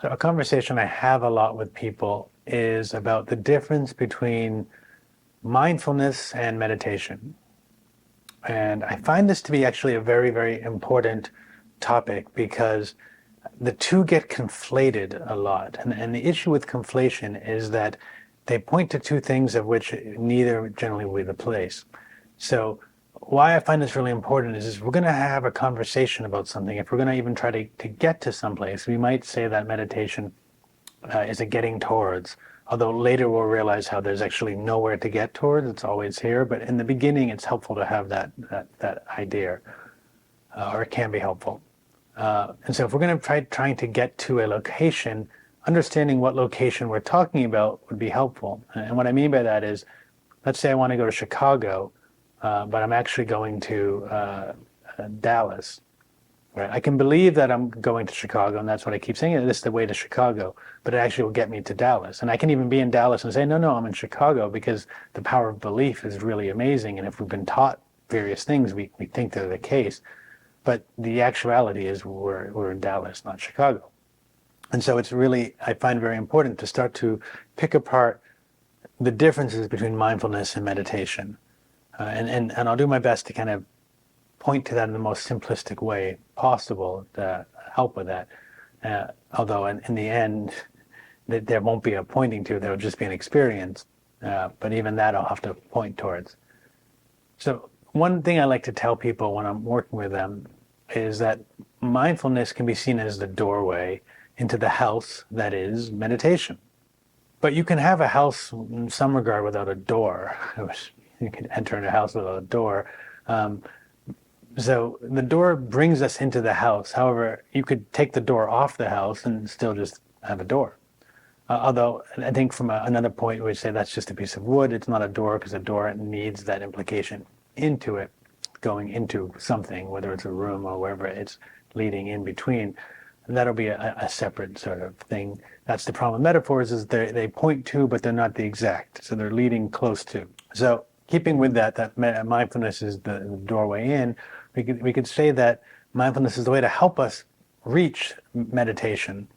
A conversation I have a lot with people is about the difference between mindfulness and meditation. And I find this to be actually a very, very important topic because the two get conflated a lot. And the issue with conflation is that they point to two things of which neither generally will be the place. So why I find this really important is we're going to have a conversation about something. If we're going to even try to get to someplace, we might say that meditation is a getting towards. Although later we'll realize how there's actually nowhere to get towards. It's always here. But in the beginning, it's helpful to have that idea, or it can be helpful. And so if we're going to trying to get to a location, understanding what location we're talking about would be helpful. And what I mean by that is, let's say I want to go to Chicago, but I'm actually going to Dallas. Right? I can believe that I'm going to Chicago, and that's what I keep saying. This is the way to Chicago, but it actually will get me to Dallas. And I can even be in Dallas and say, no, I'm in Chicago, because the power of belief is really amazing. And if we've been taught various things, we think they're the case. But the actuality is we're in Dallas, not Chicago. And so it's really, I find very important to start to pick apart the differences between mindfulness and meditation. And I'll do my best to kind of point to that in the most simplistic way possible to help with that. Although in the end, there won't be a pointing to, there will just be an experience. But even that I'll have to point towards. So one thing I like to tell people when I'm working with them is that mindfulness can be seen as the doorway into the house that is meditation. But you can have a house in some regard without a door. You can enter in a house without a door. So the door brings us into the house. However, you could take the door off the house and still just have a door. Although I think from another point, we say that's just a piece of wood. It's not a door, because a door needs that implication into it, going into something, whether it's a room or wherever it's leading in between. And that'll be a separate sort of thing. That's the problem with metaphors, is they point to, but they're not the exact. So they're leading close to. So keeping with that mindfulness is the doorway in, we could say that mindfulness is the way to help us reach meditation.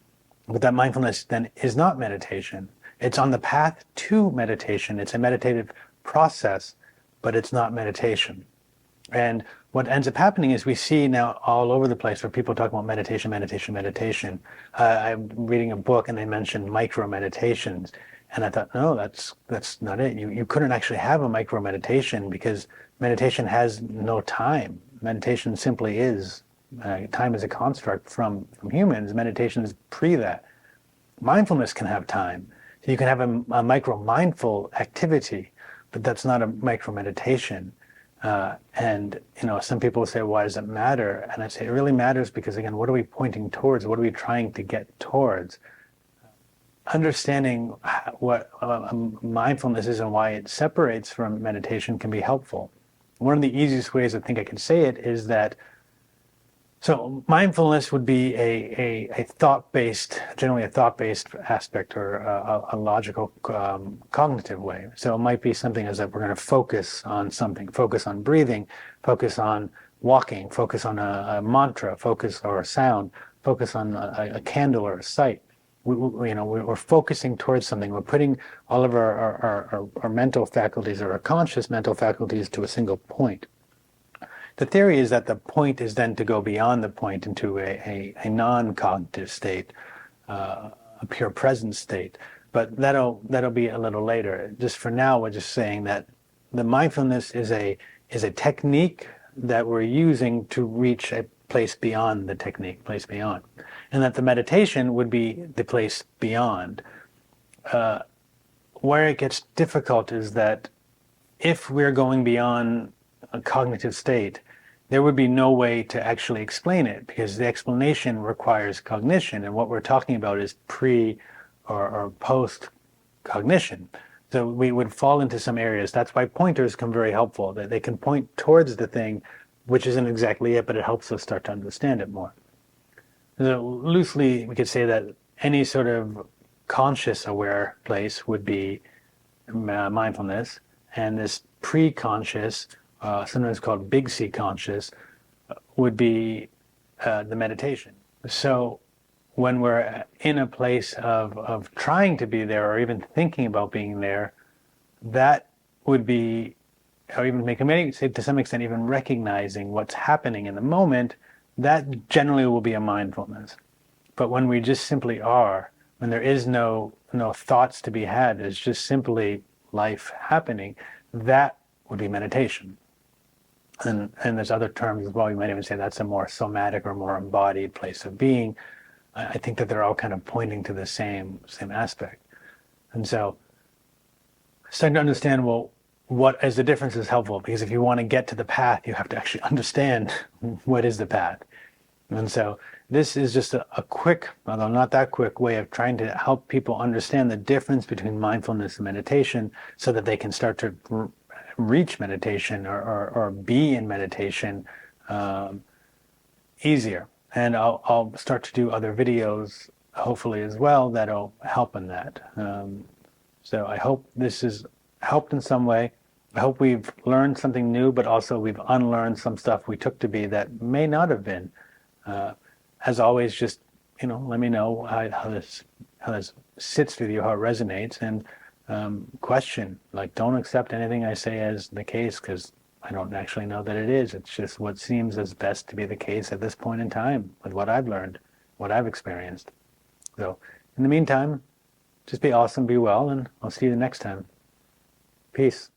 But that mindfulness then is not meditation. It's on the path to meditation. It's a meditative process, but it's not meditation. And what ends up happening is we see now all over the place where people talk about meditation, meditation, meditation. I'm reading a book and they mentioned micro meditations. And I thought, no, that's not it. You couldn't actually have a micro meditation, because meditation has no time. Meditation simply is. Time is a construct from humans. Meditation is pre that. Mindfulness can have time. So you can have a micro mindful activity, but that's not a micro meditation. And some people say, why does it matter? And I say it really matters because, again, what are we pointing towards? What are we trying to get towards? Understanding what mindfulness is and why it separates from meditation can be helpful. One of the easiest ways I think I can say it is that, so mindfulness would be a thought-based, generally a thought-based aspect, or a logical, cognitive way. So it might be something as that we're going to focus on something, focus on breathing, focus on walking, focus on a mantra, focus or a sound, focus on a candle or a sight. We're focusing towards something. We're putting all of our mental faculties, or our conscious mental faculties, to a single point. The theory is that the point is then to go beyond the point into a non-cognitive state, a pure present state. But that'll be a little later. Just for now, we're just saying that the mindfulness is a technique that we're using to reach a place beyond the technique, place beyond. And that the meditation would be the place beyond. Where it gets difficult is that if we're going beyond a cognitive state, there would be no way to actually explain it, because the explanation requires cognition, and what we're talking about is pre or post cognition. So we would fall into some areas. That's why pointers come very helpful, that they can point towards the thing, which isn't exactly it, but it helps us start to understand it more. So loosely, we could say that any sort of conscious aware place would be mindfulness, and this pre-conscious, sometimes called big C conscious, would be the meditation. So when we're in a place of trying to be there or even thinking about being there, that would be, or even say to some extent, even recognizing what's happening in the moment, that generally will be a mindfulness. But when we just simply are, when there is no thoughts to be had, it's just simply life happening, that would be meditation. And there's other terms as well. You might even say that's a more somatic or more embodied place of being. I think that they're all kind of pointing to the same aspect. And so starting to understand, well, what is the difference is helpful, because if you want to get to the path, you have to actually understand what is the path. And so this is just a quick, although not that quick, way of trying to help people understand the difference between mindfulness and meditation so that they can start to reach meditation or be in meditation easier. And I'll start to do other videos, hopefully as well, that'll help in that. So I hope this has helped in some way. I hope we've learned something new, but also we've unlearned some stuff we took to be that may not have been. As always, just let me know how this sits with you, how it resonates, and question. Like, don't accept anything I say as the case, because I don't actually know that it is. It's just what seems as best to be the case at this point in time with what I've learned, what I've experienced. So, in the meantime, just be awesome, be well, and I'll see you the next time. Peace.